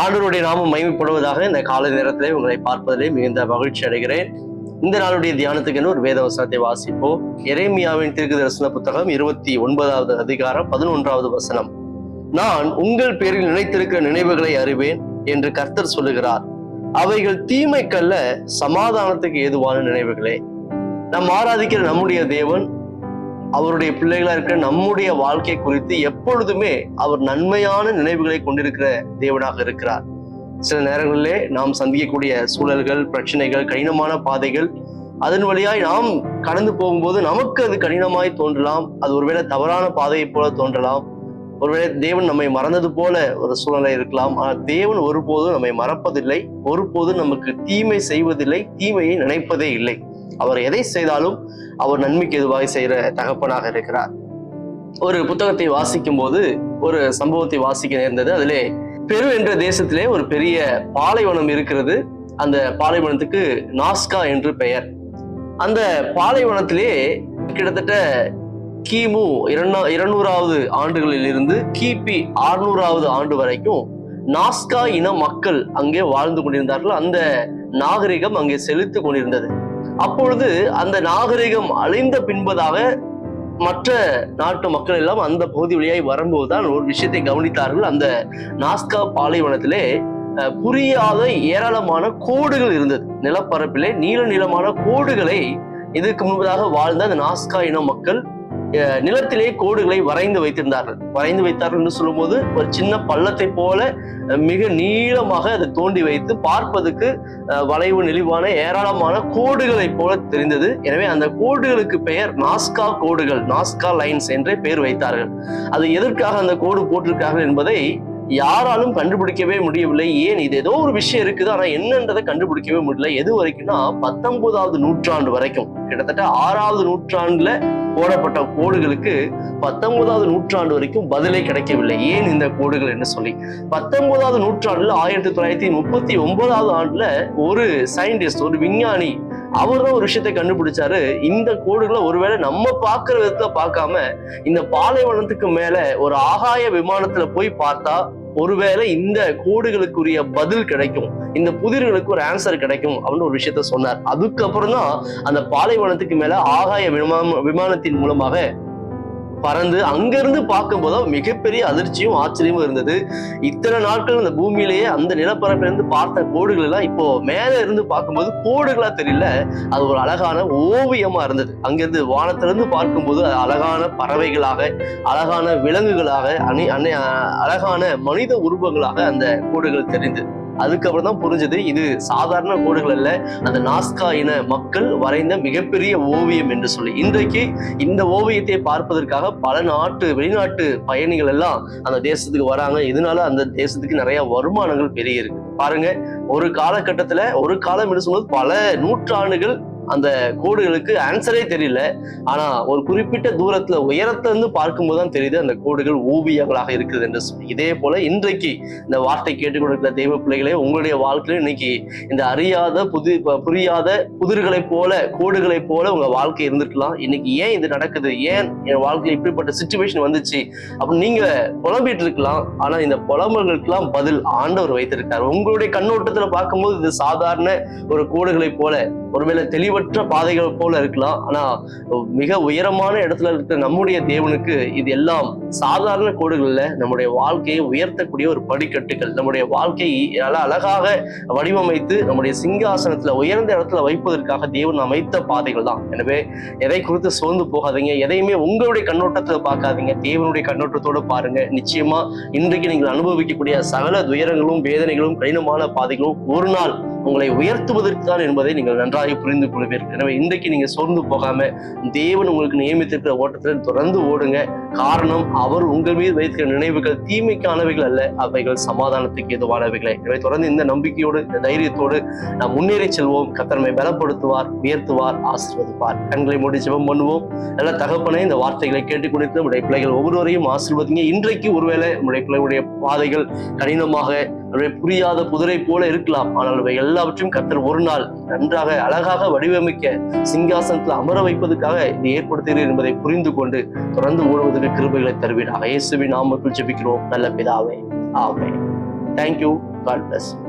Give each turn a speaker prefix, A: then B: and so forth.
A: ஆண்டவருடைய நாமம் மகிமைப்படுவதாக. இந்த காலை நேரத்திலே உங்களை பார்ப்பதிலே மிகுந்த மகிழ்ச்சி அடைகிறேன். இந்த நாளுடைய தியானத்துக்கு ஒரு வேத வசனத்தை வாசிப்போம். எரேமியாவின் தீர்க்கதரிசன புத்தகம் 29வது அதிகாரம் 11வது வசனம். நான் உங்கள் பேரில் நினைத்திருக்கிற நினைவுகளை அறிவேன் என்று கர்த்தர் சொல்லுகிறார். அவைகள் தீமைக்கல்ல, சமாதானத்துக்கு ஏதுவான நினைவுகளே. நாம் ஆராதிக்கிற நம்முடைய தேவன், அவருடைய பிள்ளைகளா இருக்கிற நம்முடைய வாழ்க்கை குறித்து எப்பொழுதுமே அவர் நன்மையான நினைவுகளை கொண்டிருக்கிற தேவனாக இருக்கிறார். சில நேரங்களிலே நாம் சந்திக்கக்கூடிய சூழல்கள், பிரச்சனைகள், கடினமான பாதைகள், அதன் வழியாய் நாம் கடந்து போகும்போது நமக்கு அது கடினமாய் தோன்றலாம். அது ஒருவேளை தவறான பாதையை போல தோன்றலாம். ஒருவேளை தேவன் நம்மை மறந்தது போல ஒரு சூழ்நிலை இருக்கலாம். ஆனால் தேவன் ஒருபோதும் நம்மை மறப்பதில்லை, ஒருபோதும் நமக்கு தீமை செய்வதில்லை, தீமையை நினைப்பதே இல்லை. அவர் எதை செய்தாலும் அவர் நன்மைக்கு எதுவாக செய்கிற தகப்பனாக இருக்கிறார். ஒரு புத்தகத்தை வாசிக்கும் போது ஒரு சம்பவத்தை வாசிக்க நேர்ந்தது. அதிலே பெரு என்ற தேசத்திலே ஒரு பெரிய பாலைவனம் இருக்கிறது. அந்த பாலைவனத்துக்கு நாஸ்கா என்று பெயர். அந்த பாலைவனத்திலே கிட்டத்தட்ட கிமு 200வது ஆண்டுகளில் இருந்து கிபி 600வது ஆண்டு வரைக்கும் நாஸ்கா இன மக்கள் அங்கே வாழ்ந்து கொண்டிருந்தார்கள். அந்த நாகரிகம் அங்கே செலுத்து கொண்டிருந்தது. அப்பொழுது அந்த நாகரிகம் அழிந்த பின்பதாக மற்ற நாட்டு மக்கள் எல்லாம் அந்த பகுதி வழியாய் வரும்போதுதான் ஒரு விஷயத்தை கவனித்தார்கள். அந்த நாஸ்கா பாலைவனத்திலே புரியாத ஏராளமான கோடுகள் இருந்தது. நிலப்பரப்பிலே நீளமான கோடுகளை இதற்கு முன்பதாக வாழ்ந்த அந்த நாஸ்கா இன மக்கள் நிலத்திலே கோடுகளை வரைந்து வைத்தார்கள் என்று சொல்லும் போது ஒரு சின்ன பள்ளத்தை போல மிக நீளமாக அதை தோண்டி வைத்து பார்ப்பதற்கு வளைவு நெளிவான ஏராளமான கோடுகளை போல தெரிந்தது. எனவே அந்த கோடுகளுக்கு பெயர் நாஸ்கா கோடுகள், நாஸ்கா லைன்ஸ் என்றே பெயர் வைத்தார்கள். அது எதற்காக அந்த கோடு போட்டிருக்கார்கள் என்பதை யாராலும் கண்டுபிடிக்கவே முடியவில்லை. ஏன், இது ஏதோ ஒரு விஷயம் இருக்குது, ஆனா என்னன்றதை கண்டுபிடிக்கவே முடியல. எது வரைக்கும்னா 19வது நூற்றாண்டு வரைக்கும், கிட்டத்தட்ட 6வது நூற்றாண்டுல போடப்பட்ட கோடுகளுக்கு 19வது நூற்றாண்டு வரைக்கும் பதிலே கிடைக்கவில்லை. ஏன் இந்த கோடுகள் என்று சொல்லி 19வது நூற்றாண்டுல 1939வது ஆண்டுல ஒரு சயின்டிஸ்ட், ஒரு விஞ்ஞானி, அவர் தான் ஒரு விஷயத்தை கண்டுபிடிச்சாரு. இந்த கோடுகளை ஒருவேளை நம்ம பார்க்கிற விதத்துல பார்க்காம இந்த பாலைவனத்துக்கு மேல ஒரு ஆகாய விமானத்துல போய் பார்த்தா ஒருவேளை இந்த கோடுகளுக்குரிய பதில் கிடைக்கும், இந்த புதிர்களுக்கு ஒரு ஆன்சர் கிடைக்கும் அப்படின்னு ஒரு விஷயத்த சொன்னார். அதுக்கப்புறம் தான் அந்த பாலைவனத்துக்கு மேல ஆகாய விமானத்தின் மூலமாக பறந்து அங்கிருந்து பார்க்கும்போது மிகப்பெரிய அதிர்ச்சியும் ஆச்சரியமும் இருந்தது. இத்தனை நாட்கள் அந்த பூமியிலேயே அந்த நிலப்பரப்புல இருந்து பார்த்த கோடுகள் எல்லாம் இப்போ மேல இருந்து பார்க்கும்போது கோடுகளா தெரியல, அது ஒரு அழகான ஓவியமா இருந்தது. அங்கிருந்து வானத்திலிருந்து பார்க்கும்போது அழகான பறவைகளாக, அழகான விலங்குகளாக, அழகான மனித உருவங்களாக அந்த கோடுகள் தெரிந்தது. அதுக்கப்புறம் தான் புரிஞ்சது இது சாதாரண கோடுகள் அல்ல, அந்த நாஸ்கா இன மக்கள் வரைந்த மிகப்பெரிய ஓவியம் என்று சொல்லி. இன்றைக்கு இந்த ஓவியத்தை பார்ப்பதற்காக பல வெளிநாட்டு பயணிகள் எல்லாம் அந்த தேசத்துக்கு வராங்க. இதனால அந்த தேசத்துக்கு நிறைய வருமானங்கள் பெருகி இருக்கு. பாருங்க, ஒரு காலகட்டத்துல, ஒரு காலம் என்று சொல்வது பல நூற்றாண்டுகள் அந்த கோடுகளுக்கு ஆன்சரே தெரியல. ஆனா ஒரு குறிப்பிட்ட தூரத்துல உயரத்துல இருந்து பார்க்கும்போது தான் தெரியுது அந்த கோடுகள் ஓவியங்களாக இருக்குது என்று சொல்லி. இதே போல இன்றைக்கு இந்த வார்த்தை கேட்டுக் கொடுக்கிற தெய்வ பிள்ளைகளே, உங்களுடைய வாழ்க்கையில இன்னைக்கு இந்த அறியாத புரியாத புதிர்களை போல, கோடுகளை போல உங்க வாழ்க்கை இருந்திருக்கலாம். இன்னைக்கு ஏன் இது நடக்குது, ஏன் என் வாழ்க்கையில இப்படிப்பட்ட சிச்சுவேஷன் வந்துச்சு அப்படின்னு நீங்க புலம்பிட்டு இருக்கலாம். ஆனா இந்த புலம்பல்களுக்கெல்லாம் பதில் ஆண்டவர் வைத்திருக்காரு. உங்களுடைய கண்ணோட்டத்துல பார்க்கும்போது இது சாதாரண ஒரு கோடுகளை போல, ஒருவேளை தெளிவற்ற பாதைகள் போல இருக்கலாம். ஆனா மிக உயரமான இடத்துல இருக்கிற நம்முடைய தேவனுக்கு இது எல்லாம் சாதாரண கோடுகள் இல்ல, நம்முடைய வாழ்க்கையை உயர்த்தக்கூடிய ஒரு படிக்கட்டுகள். நம்முடைய வாழ்க்கையை அழகாக வடிவமைத்து நம்முடைய சிங்காசனத்துல உயர்ந்த இடத்துல வைப்பதற்காக தேவன் அமைத்த பாதைகள் தான். எனவே எதை குறித்து சோர்ந்து போகாதீங்க, எதையுமே உங்களுடைய கண்ணோட்டத்துல பார்க்காதீங்க, தேவனுடைய கண்ணோட்டத்தோட பாருங்க. நிச்சயமா இன்றைக்கு நீங்கள் அனுபவிக்கக்கூடிய சகல துயரங்களும், வேதனைகளும், கடினமான பாதைகளும் ஒரு நாள் உங்களை உயர்த்துவதற்கு தான் என்பதை நீங்கள் நன்றாக புரிந்து கொள்வீர்கள். எனவே இன்றைக்கு நீங்க சோர்ந்து போகாம தேவன் உங்களுக்கு நியமித்திருக்கிற ஓட்டத்தில் தொடர்ந்து ஓடுங்க. காரணம், அவர் உங்கள் மீது வைத்திருக்கிற நினைவுகள் தீமைக்கானவைகள் அல்ல, அவைகள் சமாதானத்துக்கு ஏதுவானவைகளை. எனவே தொடர்ந்து இந்த நம்பிக்கையோடு, இந்த தைரியத்தோடு நாம் முன்னேறி செல்வோம். கர்த்தர் நம்மை பலப்படுத்துவார், உயர்த்துவார், ஆசீர்வதிப்பார். கண்களை மூடி ஜெபம் பண்ணுவோம். நல்ல தகப்பனே, இந்த வார்த்தைகளை கேட்டுக் கொடுத்து நம்முடைய பிள்ளைகள் ஒவ்வொருவரையும் ஆசீர்வதிங்க. இன்றைக்கு ஒருவேளை நம்முடைய பிள்ளைகளுடைய பாதைகள் கடினமாக, புரியாத புதிரை போல இருக்கலாம். ஆனால் அவை எல்லாவற்றையும் கர்த்தர் ஒரு நாள் நன்றாக அழகாக வடிவமைக்க சிங்காசனத்தில் அமர வைப்பதற்காக இது ஏற்படுத்துகிறீர் என்பதை புரிந்து கொண்டு தொடர்ந்து ஓடுவதற்கு கிருபைகளை தருவீராக. இயேசுவின் நாமத்தில் ஜெபிக்கிறோம் நல்ல பிதாவே, ஆமென். தேங்க்யூ. God plus.